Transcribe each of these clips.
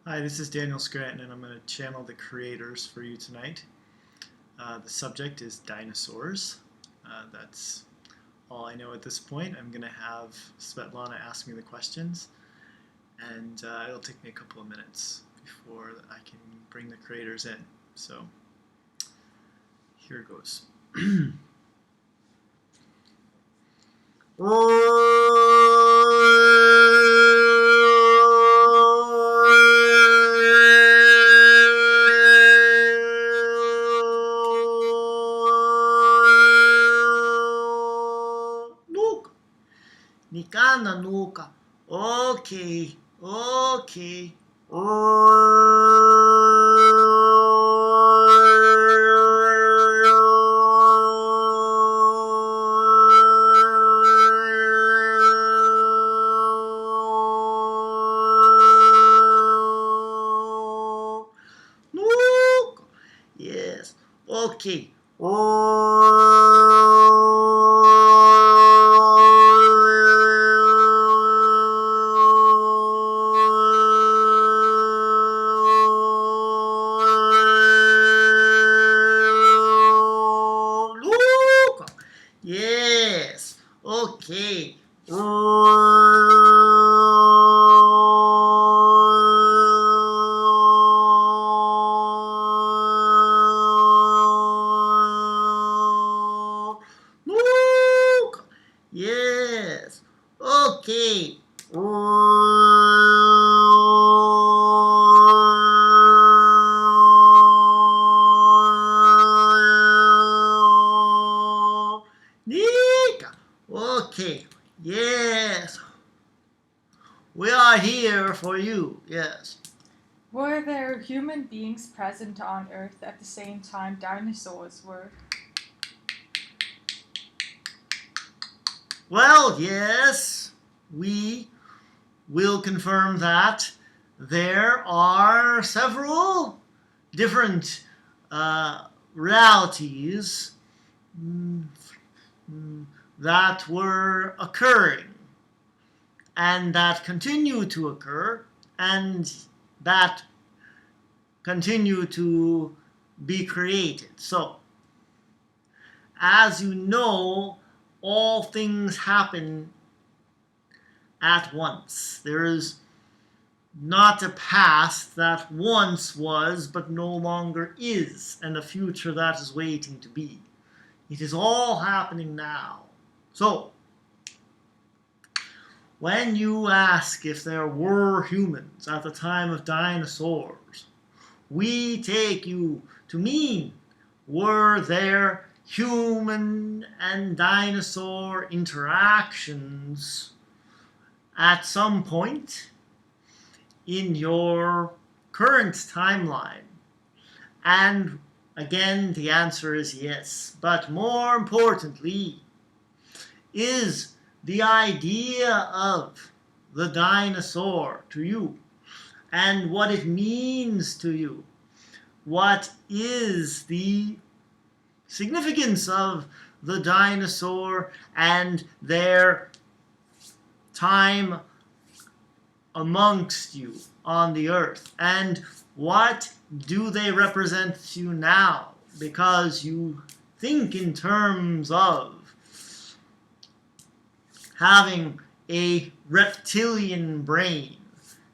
Hi, this is Daniel Scranton, and I'm going to channel the creators for you tonight. The subject is dinosaurs. That's all I know at this point. I'm going to have Svetlana ask me the questions, and it'll take me a couple of minutes before I can bring the creators in. So here goes. Nikana nuka. Okay, okay. Nuka. Yes, okay. Yes. Okay. Look. Yes. Okay. Nika. Okay. Yes. We are here for you. Yes. Were there human beings present on Earth at the same time dinosaurs were? Well, yes. We will confirm that there are several different realities that were occurring and that continue to occur and that continue to be created. So, as you know, all things happen at once. There is not a past that once was but no longer is, and a future that is waiting to be. It is all happening now. So, when you ask if there were humans at the time of dinosaurs, we take you to mean, were there human and dinosaur interactions at some point in your current timeline? And again, the answer is yes. But more importantly, is the idea of the dinosaur to you and what it means to you. What is the significance of the dinosaur and their time amongst you on the earth? And what do they represent to you now? Because you think in terms of having a reptilian brain,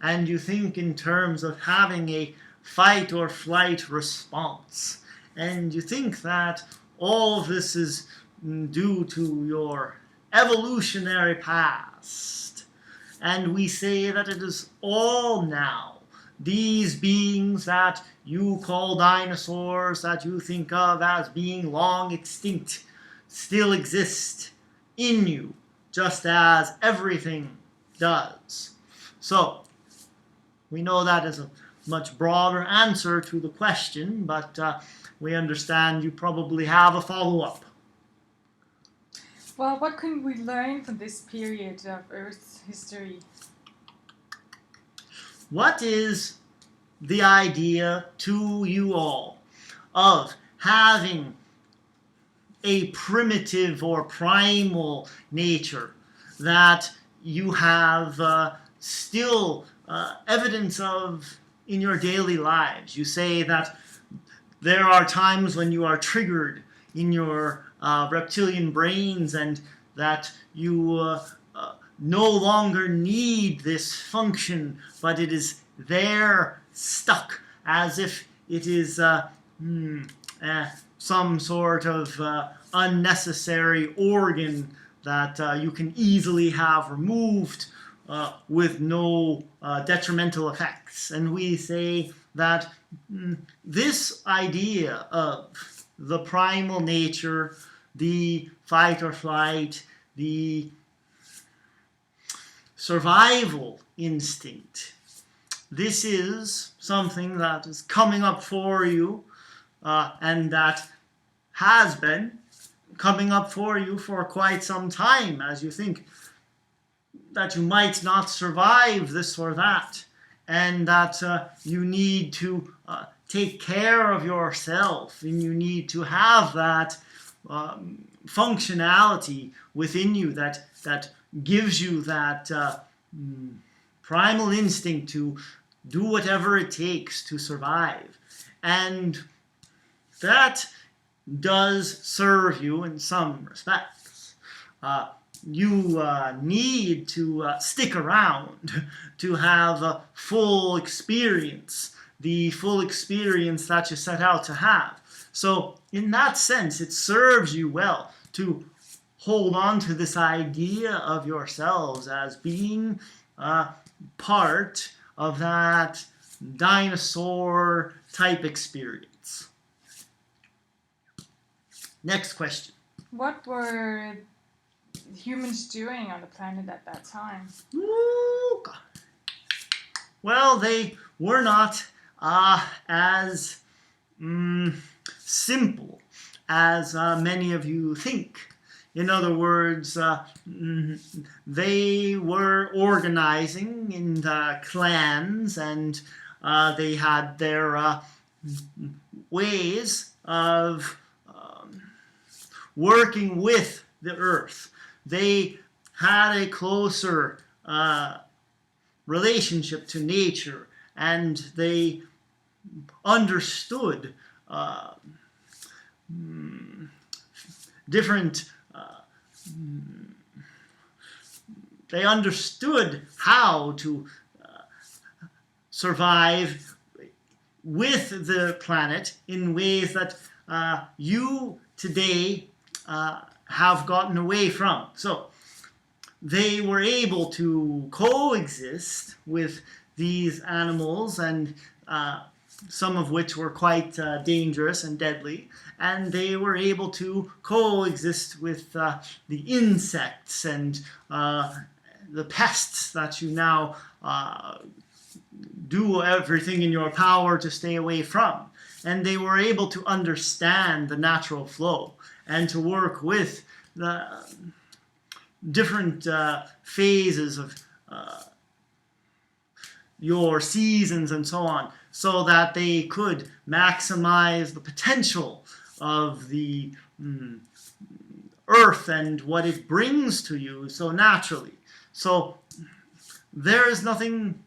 and you think in terms of having a fight or flight response, and you think that all of this is due to your evolutionary past, and we say that it is all now. These beings that you call dinosaurs, that you think of as being long extinct, still exist in you, just as everything does. So, we know that is a much broader answer to the question, but we understand you probably have a follow-up. Well, what can we learn from this period of Earth's history? What is the idea to you all of having a primitive or primal nature that you have still evidence of in your daily lives. You say that there are times when you are triggered in your reptilian brains and that you no longer need this function, but it is there stuck as if it is some sort of unnecessary organ that you can easily have removed with no detrimental effects. And we say that this idea of the primal nature, the fight or flight, the survival instinct, this is something that is coming up for you and that has been coming up for you for quite some time, as you think that you might not survive this or that, and that you need to take care of yourself, and you need to have that functionality within you that gives you that primal instinct to do whatever it takes to survive. And that does serve you in some respects. You need to stick around to have a full experience, the full experience that you set out to have. So in that sense, it serves you well to hold on to this idea of yourselves as being part of that dinosaur type experience. Next question. What were humans doing on the planet at that time? Ooh, God. Well, they were not as simple as many of you think. In other words, they were organizing in clans, and they had their ways of working with the earth. They had a closer relationship to nature, and they understood different they understood how to survive with the planet in ways that you today have gotten away from. So they were able to coexist with these animals, and some of which were quite dangerous and deadly, and they were able to coexist with the insects and the pests that you now do everything in your power to stay away from. And they were able to understand the natural flow and to work with the different phases of your seasons and so on, so that they could maximize the potential of the earth and what it brings to you so naturally. So there is nothing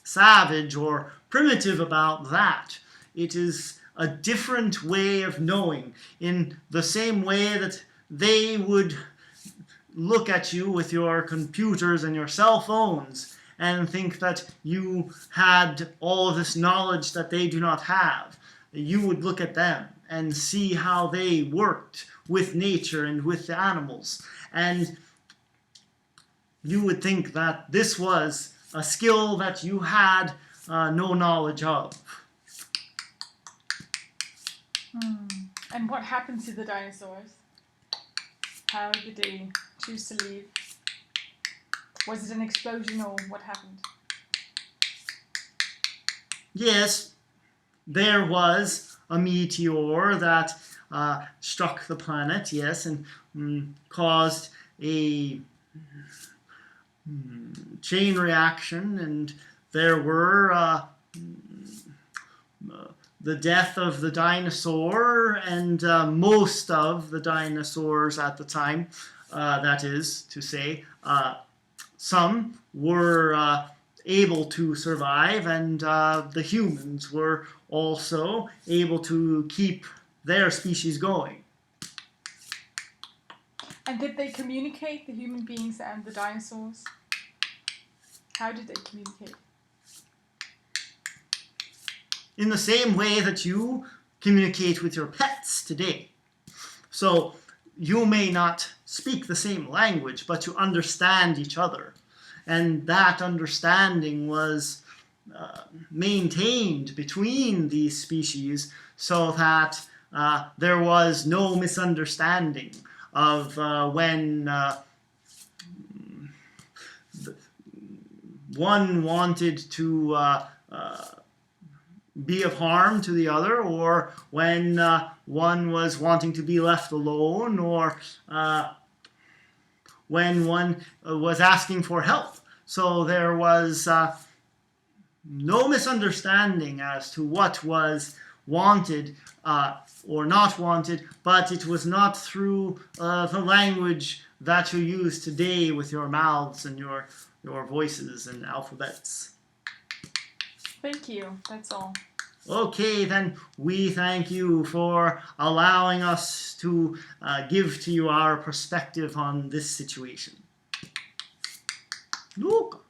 savage or primitive about that. It is a different way of knowing, in the same way that they would look at you with your computers and your cell phones and think that you had all of this knowledge that they do not have. You would look at them and see how they worked with nature and with the animals. And you would think that this was a skill that you had no knowledge of. And what happened to the dinosaurs? How did they choose to leave? Was it an explosion, or what happened? Yes, there was a meteor that struck the planet, yes, and caused a chain reaction, and there were the death of the dinosaur and most of the dinosaurs at the time, that is to say. Some were able to survive, and the humans were also able to keep their species going. And did they communicate, the human beings and the dinosaurs? How did they communicate? In the same way that you communicate with your pets today. So you may not speak the same language, but you understand each other. And that understanding was maintained between these species so that there was no misunderstanding of when one wanted to be of harm to the other, or when one was wanting to be left alone, or when one was asking for help. So there was no misunderstanding as to what was wanted or not wanted, but it was not through the language that you use today with your mouths and your voices and alphabets. Thank you. That's all. Okay, then we thank you for allowing us to give to you our perspective on this situation. Look.